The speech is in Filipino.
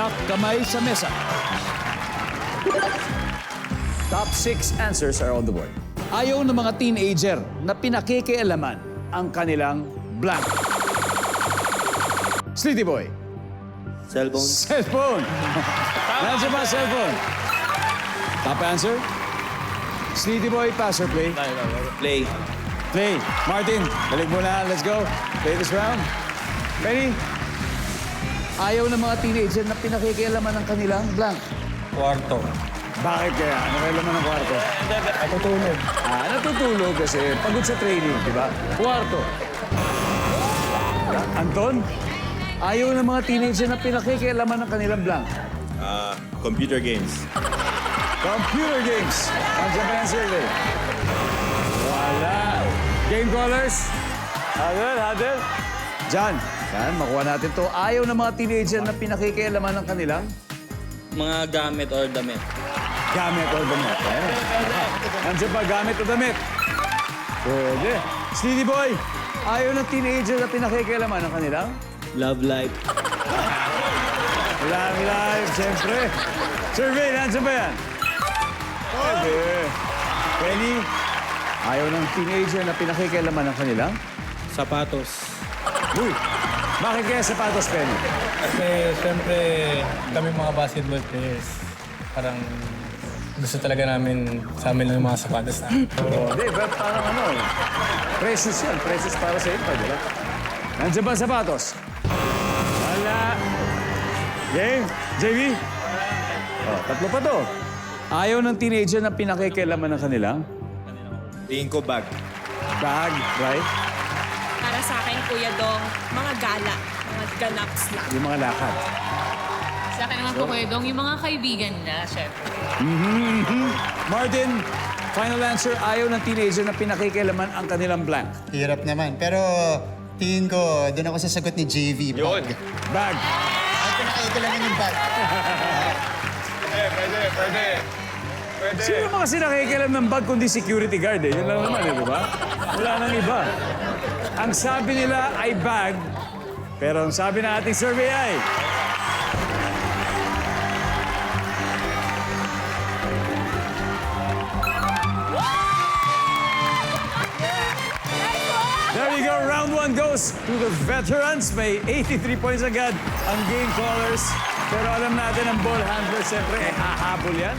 Stop, kamay sa mesa. Top 6 answers are on the board. Ayaw ng mga teenager na pinakikialaman ang kanilang blank. Sleety Boy. Cellphone. Cellphone. Nandiyan ba cellphone? Top answer? Sleety Boy, pass or play? Play. Play. Martin, balik muna. Let's go. Play this round. Penny? Ayaw ng mga teenager na pinakikialaman ang kanilang blank. Kwarto. Bakit kaya? Ano kaya laman ng kwarto? Natutulog. Natutulog kasi pagod sa training, di ba? Kwarto. Anton? Ayaw ng mga teenager na pinakikialaman ang kanilang blank. Computer games. Computer games. Nandiyan ba yung survey? Wala. Game callers? Hadel. John, makuha natin to. Ayaw ng mga teenager na pinakikialaman ang kanilang Mga gamit or damit. gamit o damit. Nandiyan pa, gamit o damit? Pwede. Sleety Boy, ayaw ng teenager na pinakikialaman ang kanilang Love life. Love life, siyempre. Survey, nandiyan ba yan? Pwede. Penny, ayaw ng teenager na pinakikialaman ang kanilang Sapatos. Uy, bakit kaya sapatos, Penny? Kasi siyempre kami mga basketball players, parang gusto talaga namin sa amin lang yung mga sapatos na. Hindi, but parang precious yan. Precious para sa iba, di ba? Nandiyan ba ang sapatos? Wala. Game? JV? Tatlo pa to. Ayaw ng teenager na pinakikialaman ng kanilang Tingin ko bag. bag, right? Para sa akin, Kuya Dong, mga gala, mga ganaps lang. Yung mga lakad. Sa akin naman po, Kuya Dong, yung mga kaibigan na, syempre. Martin, final answer, ayaw ng teenager na pinakikialaman ang kanilang blank. Hirap naman. Pero tingin ko, doon ako sa sagot ni JV. Bag. Bag. Ang pinakaigalangan yung bag. Sino mga kasi nakikialam ng bag kundi security guard eh? Yun lang naman eh, di ba? Wala nang iba. Ang sabi nila ay bag, pero ang sabi na ating survey ay... There you go, round one goes to the veterans. May 83 points agad ang game callers. Pero alam natin ang ball handler, siyempre, hahabol yan.